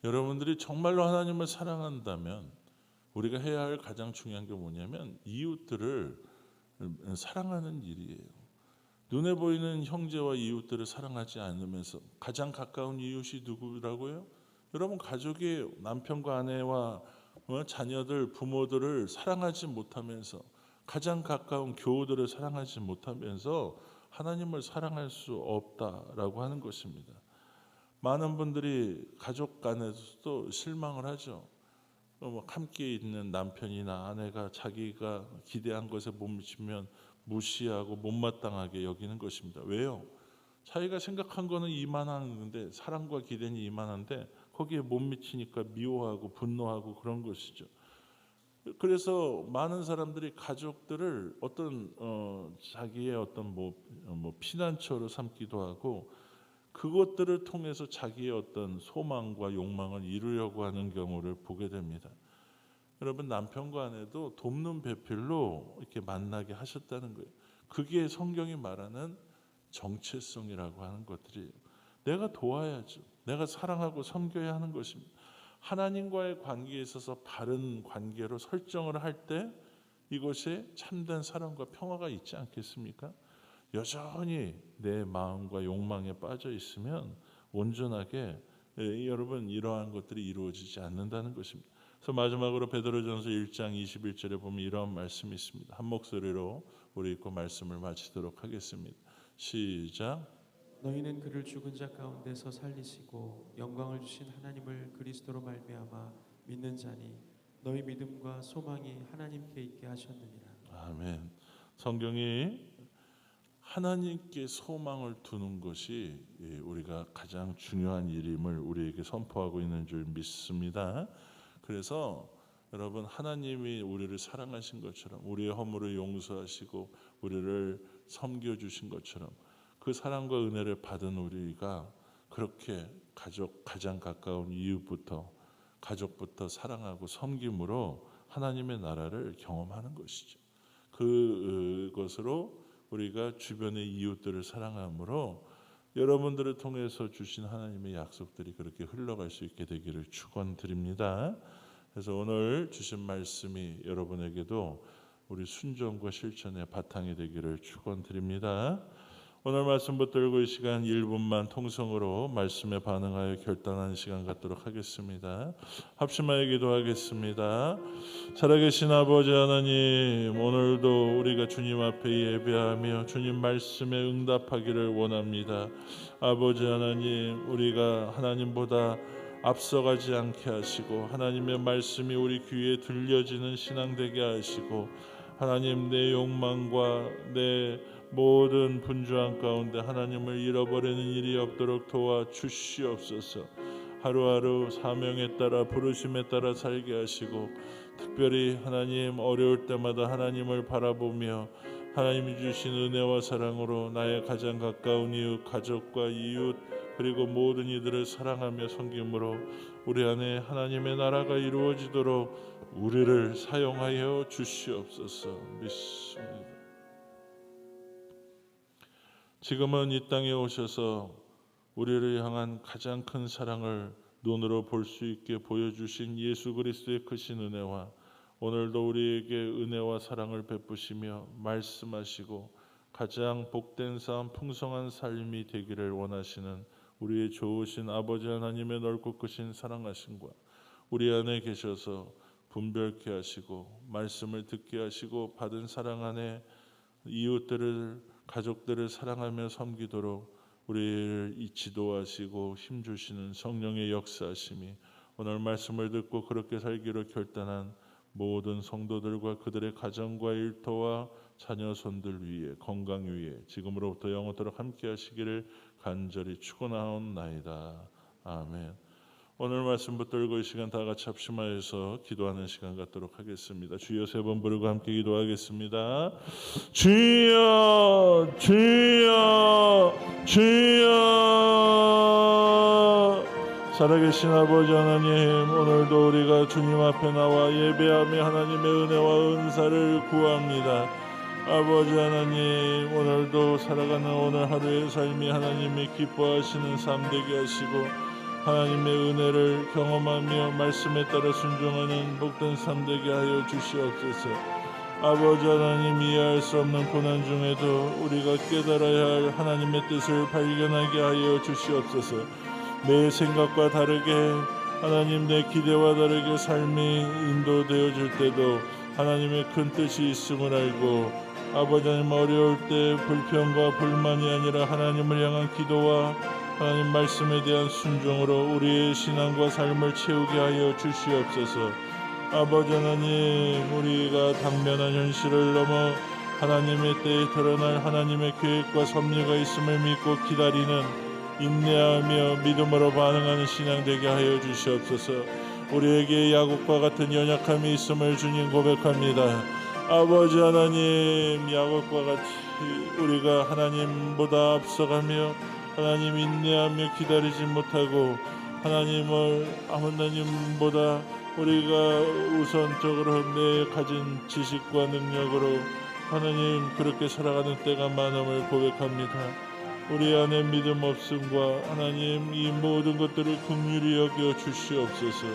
여러분들이 정말로 하나님을 사랑한다면 우리가 해야 할 가장 중요한 게 뭐냐면 이웃들을 사랑하는 일이에요. 눈에 보이는 형제와 이웃들을 사랑하지 않으면서 가장 가까운 이웃이 누구라고요? 여러분 가족의 남편과 아내와 자녀들, 부모들을 사랑하지 못하면서 가장 가까운 교우들을 사랑하지 못하면서 하나님을 사랑할 수 없다라고 하는 것입니다. 많은 분들이 가족 간에서도 실망을 하죠. 함께 있는 남편이나 아내가 자기가 기대한 것에 못 미치면 무시하고 못마땅하게 여기는 것입니다. 왜요? 자기가 생각한 거는 이만한데, 사랑과 기대는 이만한데 거기에 못 미치니까 미워하고 분노하고 그런 것이죠. 그래서 많은 사람들이 가족들을 어떤 자기의 어떤 피난처로 삼기도 하고 그것들을 통해서 자기의 어떤 소망과 욕망을 이루려고 하는 경우를 보게 됩니다. 여러분 남편과 아내도 돕는 배필로 이렇게 만나게 하셨다는 거예요. 그게 성경이 말하는 정체성이라고 하는 것들이에요. 내가 도와야죠. 내가 사랑하고 섬겨야 하는 것입니다. 하나님과의 관계에 있어서 바른 관계로 설정을 할 때 이것에 참된 사랑과 평화가 있지 않겠습니까? 여전히 내 마음과 욕망에 빠져 있으면 온전하게 여러분 이러한 것들이 이루어지지 않는다는 것입니다. 그래서 마지막으로 베드로전서 1장 21절에 보면 이러한 말씀이 있습니다. 한 목소리로 우리 읽고 말씀을 마치도록 하겠습니다. 시작. 너희는 그를 죽은 자 가운데서 살리시고 영광을 주신 하나님을 그리스도로 말미암아 믿는 자니 너희 믿음과 소망이 하나님께 있게 하셨느니라. 아멘. 성경이 하나님께 소망을 두는 것이 우리가 가장 중요한 일임을 우리에게 선포하고 있는 줄 믿습니다. 그래서 여러분 하나님이 우리를 사랑하신 것처럼 우리의 허물을 용서하시고 우리를 섬겨주신 것처럼 그 사랑과 은혜를 받은 우리가 그렇게 가장 가까운 이웃부터 가족부터 사랑하고 섬김으로 하나님의 나라를 경험하는 것이죠. 그것으로 우리가 주변의 이웃들을 사랑함으로 여러분들을 통해서 주신 하나님의 약속들이 그렇게 흘러갈 수 있게 되기를 축원드립니다. 그래서 오늘 주신 말씀이 여러분에게도 우리 순종과 실천의 바탕이 되기를 축원드립니다. 오늘 말씀 붙들고 이 시간 1분만 통성으로 말씀에 반응하여 결단하는 시간 갖도록 하겠습니다. 합심하여 기도하겠습니다. 살아계신 아버지 하나님, 오늘도 우리가 주님 앞에 예배하며 주님 말씀에 응답하기를 원합니다. 아버지 하나님, 우리가 하나님보다 앞서가지 않게 하시고 하나님의 말씀이 우리 귀에 들려지는 신앙 되게 하시고 하나님 내 욕망과 내 모든 분주한 가운데 하나님을 잃어버리는 일이 없도록 도와주시옵소서. 하루하루 사명에 따라 부르심에 따라 살게 하시고 특별히 하나님 어려울 때마다 하나님을 바라보며 하나님이 주신 은혜와 사랑으로 나의 가장 가까운 이웃, 가족과 이웃 그리고 모든 이들을 사랑하며 섬김으로 우리 안에 하나님의 나라가 이루어지도록 우리를 사용하여 주시옵소서. 믿습니다. 지금은 이 땅에 오셔서 우리를 향한 가장 큰 사랑을 눈으로 볼 수 있게 보여주신 예수 그리스도의 크신 은혜와 오늘도 우리에게 은혜와 사랑을 베푸시며 말씀하시고 가장 복된 삶, 풍성한 삶이 되기를 원하시는 우리의 좋으신 아버지 하나님의 넓고 크신 사랑하심과 우리 안에 계셔서 분별케 하시고 말씀을 듣게 하시고 받은 사랑 안에 이웃들을 가족들을 사랑하며 섬기도록 우리를 지도하시고 힘주시는 성령의 역사하심이 오늘 말씀을 듣고 그렇게 살기로 결단한 모든 성도들과 그들의 가정과 일터와 자녀 손들 위에 건강 위에 지금으로부터 영원토록 함께 하시기를 간절히 축원하옵나이다. 아멘. 오늘 말씀 붙들고 이 시간 다 같이 합심하여서 기도하는 시간 갖도록 하겠습니다. 주여 세 번 부르고 함께 기도하겠습니다. 주여 주여 주여. 살아계신 아버지 하나님, 오늘도 우리가 주님 앞에 나와 예배하며 하나님의 은혜와 은사를 구합니다. 아버지 하나님, 오늘도 살아가는 오늘 하루의 삶이 하나님이 기뻐하시는 삶 되게 하시고 하나님의 은혜를 경험하며 말씀에 따라 순종하는 복된 삶 되게 하여 주시옵소서. 아버지 하나님, 이해할 수 없는 고난 중에도 우리가 깨달아야 할 하나님의 뜻을 발견하게 하여 주시옵소서. 내 생각과 다르게 하나님, 내 기대와 다르게 삶이 인도되어질 때도 하나님의 큰 뜻이 있음을 알고 아버지 하나님, 어려울 때 불평과 불만이 아니라 하나님을 향한 기도와 하나님 말씀에 대한 순종으로 우리의 신앙과 삶을 채우게 하여 주시옵소서. 아버지 하나님, 우리가 당면한 현실을 넘어 하나님의 때에 드러날 하나님의 계획과 섭리가 있음을 믿고 기다리는 인내하며 믿음으로 반응하는 신앙 되게 하여 주시옵소서. 우리에게 야곱과 같은 연약함이 있음을 주님 고백합니다. 아버지 하나님, 야곱과 같이 우리가 하나님보다 앞서가며 하나님 인내하며 기다리지 못하고 하나님보다 우리가 우선적으로 내 가진 지식과 능력으로 하나님 그렇게 살아가는 때가 많음을 고백합니다. 우리 안에 믿음 없음과 하나님 이 모든 것들을 긍휼히 여겨 주시옵소서.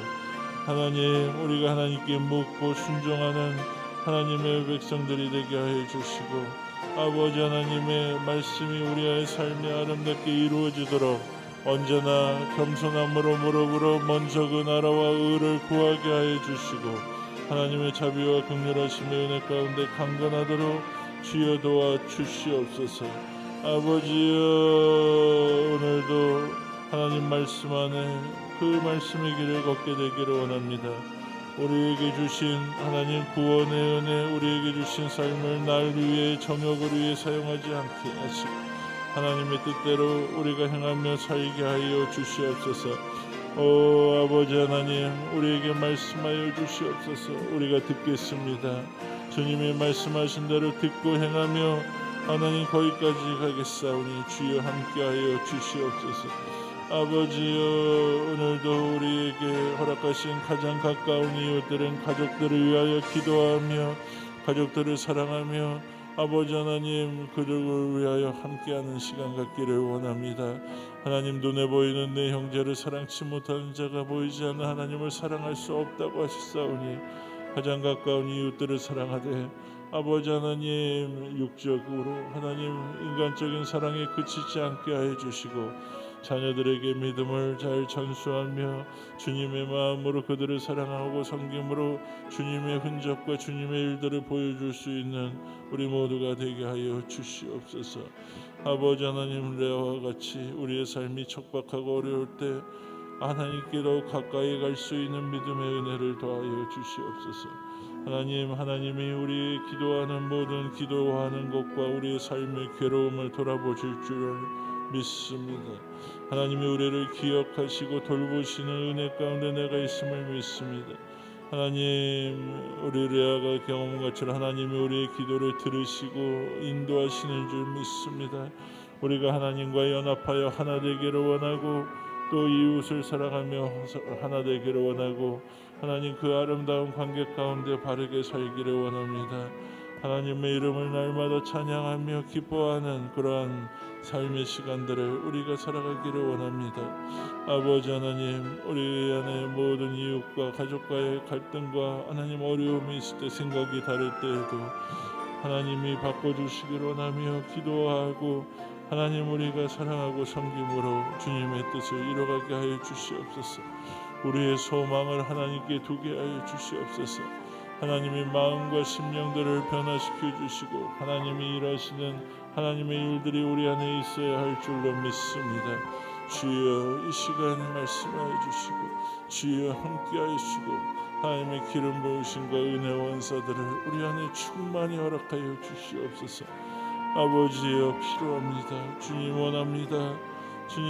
하나님, 우리가 하나님께 묻고 순종하는 하나님의 백성들이 되게 하여 주시고 아버지 하나님의 말씀이 우리의 삶에 아름답게 이루어지도록 언제나 겸손함으로 무릎으로 먼저 그 나라와 의를 구하게 하여 주시고 하나님의 자비와 긍휼하심의 은혜 가운데 강건하도록 주여 도와 주시옵소서. 아버지여, 오늘도 하나님 말씀 안에 그 말씀의 길을 걷게 되기를 원합니다. 우리에게 주신 하나님 구원의 은혜, 우리에게 주신 삶을 날 위해 정욕을 위해 사용하지 않게 하시고 하나님의 뜻대로 우리가 행하며 살게 하여 주시옵소서. 오 아버지 하나님, 우리에게 말씀하여 주시옵소서. 우리가 듣겠습니다. 주님이 말씀하신 대로 듣고 행하며 하나님 거기까지 가겠사오니 주여 함께하여 주시옵소서. 아버지여, 오늘도 우리에게 허락하신 가장 가까운 이웃들은 가족들을 위하여 기도하며 가족들을 사랑하며 아버지 하나님 그들을 위하여 함께하는 시간 갖기를 원합니다. 하나님, 눈에 보이는 내 형제를 사랑치 못하는 자가 보이지 않는 하나님을 사랑할 수 없다고 하시사오니 가장 가까운 이웃들을 사랑하되 아버지 하나님 육적으로 하나님 인간적인 사랑에 그치지 않게 하여 주시고 자녀들에게 믿음을 잘 전수하며 주님의 마음으로 그들을 사랑하고 섬김으로 주님의 흔적과 주님의 일들을 보여줄 수 있는 우리 모두가 되게 하여 주시옵소서. 아버지 하나님, 레아와 같이 우리의 삶이 척박하고 어려울 때 하나님께 더욱 가까이 갈 수 있는 믿음의 은혜를 더하여 주시옵소서. 하나님이 우리의 기도하는 모든 기도하는 것과 우리의 삶의 괴로움을 돌아보실 줄 믿습니다. 하나님이 우리를 기억하시고 돌보시는 은혜 가운데 내가 있음을 믿습니다. 하나님, 우리 레아가 경험한 것처럼 하나님이 우리의 기도를 들으시고 인도하시는 줄 믿습니다. 우리가 하나님과 연합하여 하나 되기를 원하고 또 이웃을 사랑하며 하나 되기를 원하고 하나님 그 아름다운 관계 가운데 바르게 살기를 원합니다. 하나님의 이름을 날마다 찬양하며 기뻐하는 그러한 삶의 시간들을 우리가 살아가기를 원합니다. 아버지 하나님, 우리 안에 모든 이웃과 가족과의 갈등과 하나님 어려움이 있을 때 생각이 다를 때에도 하나님이 바꿔주시기를 원하며 기도하고 하나님 우리가 사랑하고 섬김으로 주님의 뜻을 이뤄가게 하여 주시옵소서. 우리의 소망을 하나님께 두게 하여 주시옵소서. 하나님의 마음과 심령들을 변화시켜 주시고 하나님이 일하시는 하나님의 일들이 우리 안에 있어야 할 줄로 믿습니다. 주여, 이 시간 말씀하여 주시고 주여 함께 하시고 하나님의 기름 부으심과 은혜 원사들을 우리 안에 충만히 허락하여 주시옵소서. 아버지여, 필요합니다. 주님 원합니다. 주님,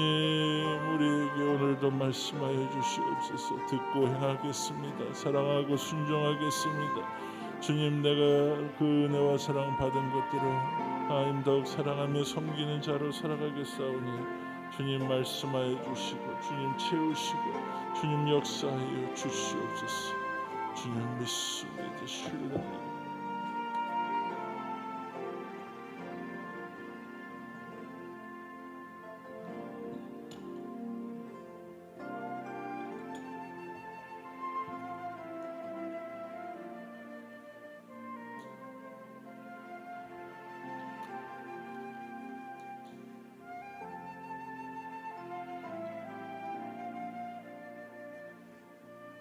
우리에게 오늘도 말씀하여 주시옵소서. 듣고 행하겠습니다. 사랑하고 순종하겠습니다. 주님, 내가 그 은혜와 사랑 받은 것들을 하나님 더욱 사랑하며 섬기는 자로 살아가겠사오니 주님 말씀하여 주시고 주님 채우시고 주님 역사하여 주시옵소서. 주님 믿습니다. 신뢰합니다.